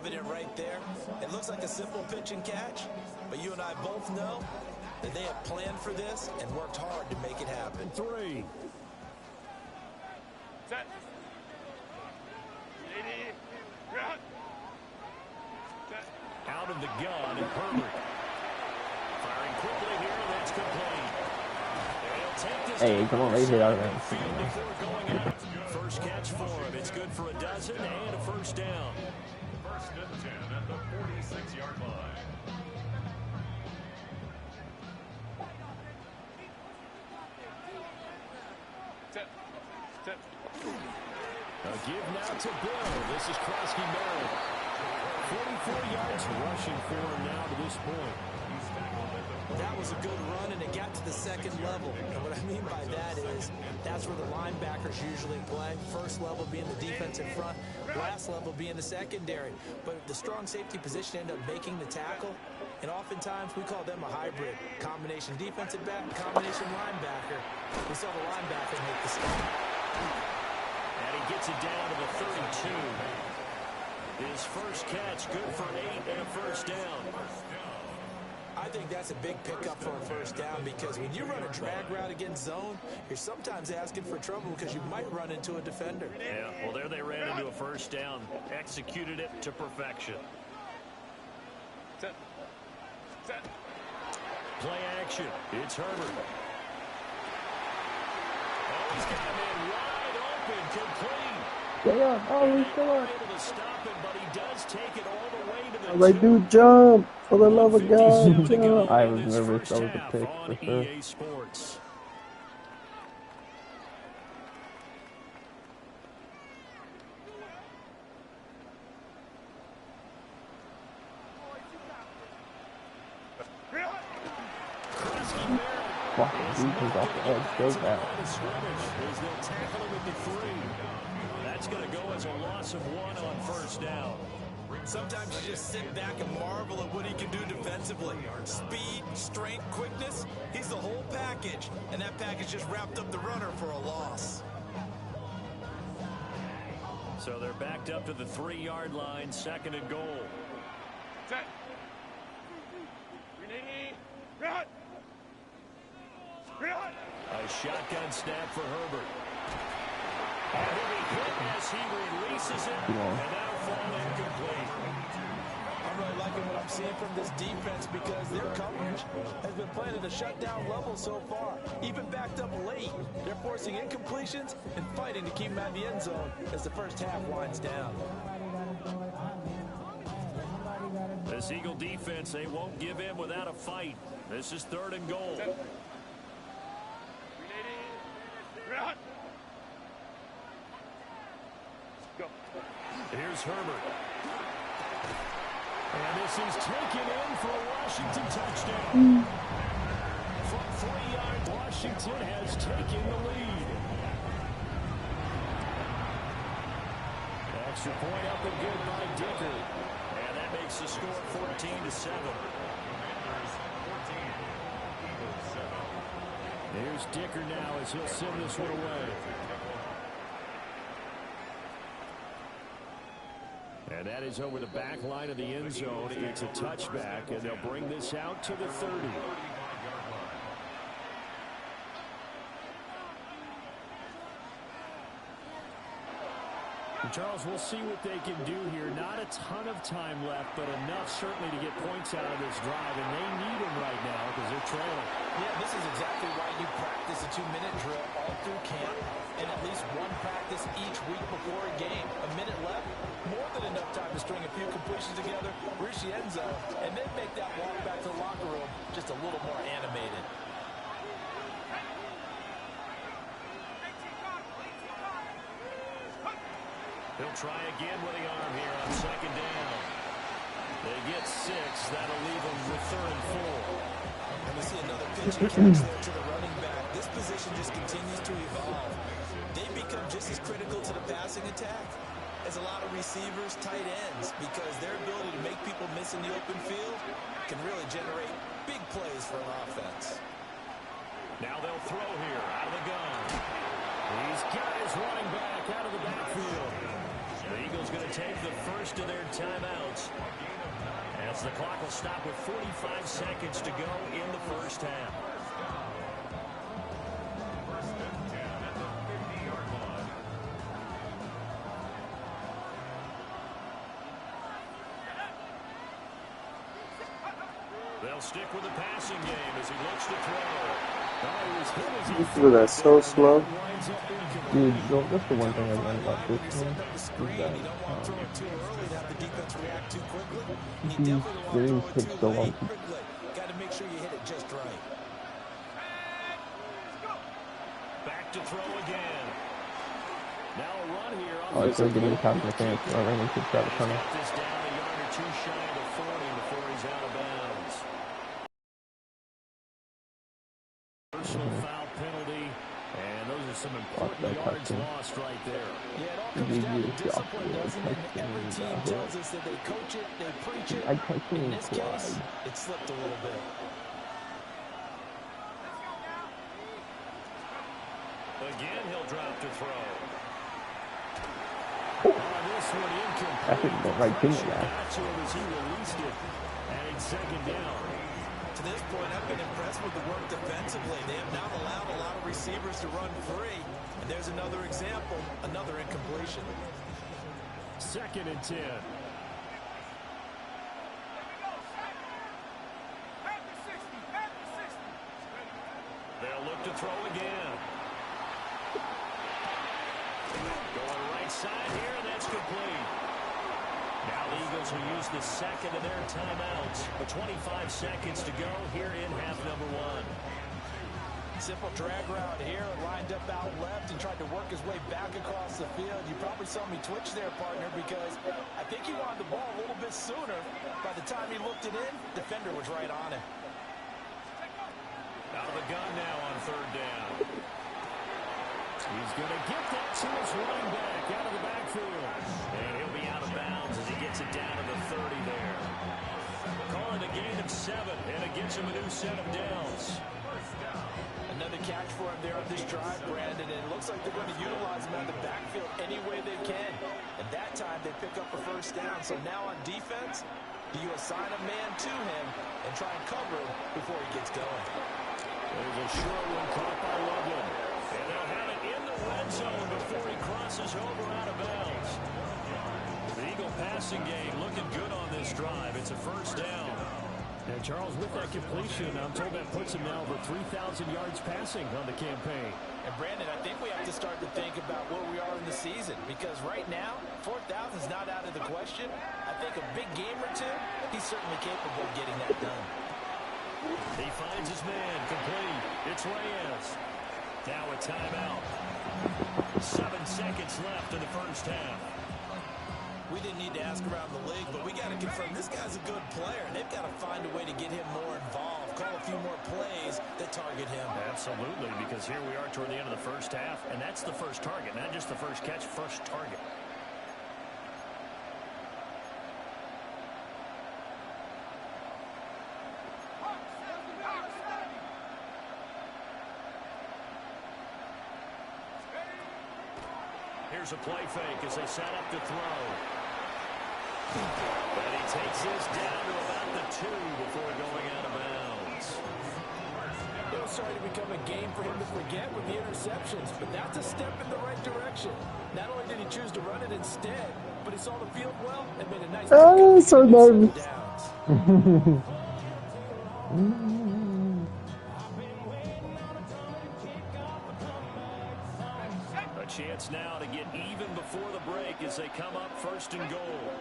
evident right there. It looks like a simple pitch and catch, but you and I both know that they have planned for this and worked hard to make it happen. 3. Set. Out of the gun, and Herbert. Firing quickly here, that's complete. Hey, come on, raise it out there. First catch for him. It's good for a dozen and a first down. First and 10 at the 46-yard line. Set. A give now to Bill. This is Krosky Merritt. 44 yards rushing for him now to this point. That was a good run, and it got to the second level. And what I mean by that is that's where the linebackers usually play. First level being the defensive front, last level being the secondary. But the strong safety position ended up making the tackle, and oftentimes we call them a hybrid. Combination defensive back, combination linebacker. We saw the linebacker make the stop. And he gets it down to the 32. His first catch, good for 8 and a first down. I think that's a big pickup for a first down because when you run a drag route against zone, you're sometimes asking for trouble because you might run into a defender. Yeah, well, there they ran into a first down. Executed it to perfection. Set. Play action. It's Herbert. Oh, he's got him in wide open, complete. Yeah, oh, he's still on. Able to stop him, but he does take it all the way to the I was like, dude, jump. For the love of God, jump. I was nervous. That was a pick for sure. EA Sports. Fucking defense off the edge, go back. That's going to go as a loss of 1 on first down. Sometimes you just sit back and marvel at what he can do defensively. Speed, strength, quickness, he's the whole package. And that package just wrapped up the runner for a loss. So they're backed up to the 3-yard line, second and goal. Set. A shotgun snap for Herbert. And he'll be hit as he releases it, and that'll fall incomplete. I'm really liking what I'm seeing from this defense because their coverage has been playing at a shutdown level so far. Even backed up late, they're forcing incompletions and fighting to keep them out of the end zone as the first half winds down. This Eagle defense, they won't give in without a fight. This is third and goal. Go. Here's Herbert. And this is taken in for a Washington touchdown. From 3 yards, Washington has taken the lead. Extra point up and good by Dicker. And that makes the score 14-7. Here's Dicker now as he'll send this one away. And that is over the back line of the end zone. It's a touchback, and they'll bring this out to the 30. Charles, we'll see what they can do here. Not a ton of time left, but enough certainly to get points out of this drive, and they need them right now because they're trailing. Yeah, this is exactly why you practice a 2-minute drill all through camp and at least one practice each week before a game. A minute left, more than enough time to string a few completions together, reach the end zone, and then make that walk back to the locker room just a little more animated. He'll try again with the arm here on second down. They get 6. That'll leave them with 3rd and 4. And we see another pitch and catch there to the running back. This position just continues to evolve. They become just as critical to the passing attack as a lot of receivers, tight ends, because their ability to make people miss in the open field can really generate big plays for an offense. Now they'll throw here out of the gun. He's got his running back out of the backfield. The Eagles going to take the first of their timeouts, as the clock will stop with 45 seconds to go in the first half. They'll stick with the passing game as he looks to throw. That's so slow. Dude, that's the one thing I learned about this one. Is that he's getting hit so long. Got to make sure you hit it just right. Back to throw again. Now a run here. Oh, it's going to give me the confidence. I really should try to turn it. This down a yard or two shy of the 40 before he's out of bounds. Personal foul penalty, and those are some important yards lost right there. Yeah, it all comes down to discipline, doesn't it? Every team tells us that they coach it, they preach it. In this case, it slipped a little bit. Again, he'll drop to throw. This one incomplete. I think the right thing to that. Got to him as he released it, and it's second down. To this point, I've been impressed with the work defensively. They have not allowed a lot of receivers to run free. And there's another example, another incompletion. 2nd and 10. They'll look to throw again. Going right side here, and that's complete. Now the Eagles will use the second of their timeouts. With 25 seconds to go here in half number 1. Simple drag route here, lined up out left and tried to work his way back across the field. You probably saw me twitch there, partner, because I think he wanted the ball a little bit sooner. By the time he looked it in, defender was right on him. Out of the gun now on 3rd down. He's going to get that to his running back out of the backfield. And he'll be out of bounds as he gets it down to the 30 there. Calling a gain of 7, and it gets him a new set of downs. Another catch for him there on this drive, Brandon, and it looks like they're going to utilize him out of the backfield any way they can. And that time they pick up a first down. So now on defense, do you assign a man to him and try and cover him before he gets going? There's a short one caught by Logan. And they'll have it in the red zone before he crosses over out of bounds. The Eagle passing game looking good on this drive. It's a first down. And Charles, with that completion, I'm told that puts him now over 3,000 yards passing on the campaign. And Brandon, I think we have to start to think about where we are in the season, because right now, 4,000 is not out of the question. I think a big game or two, he's certainly capable of getting that done. He finds his man, complete. It's Reyes. Now a timeout. 7 seconds left in the first half. We didn't need to ask around the league, but we got to confirm this guy's a good player. They've got to find a way to get him more involved, call a few more plays that target him. Absolutely, because here we are toward the end of the first half, and that's the first target, not just the first catch, first target. Here's a play fake as they set up to throw. But he takes this down to about the 2 before going out of bounds. It was starting to become a game for him to forget with the interceptions, but that's a step in the right direction. Not only did he choose to run it instead, but he saw the field well and made a nice... Oh, so nervous. A chance now to get even before the break as they come up 1st and goal.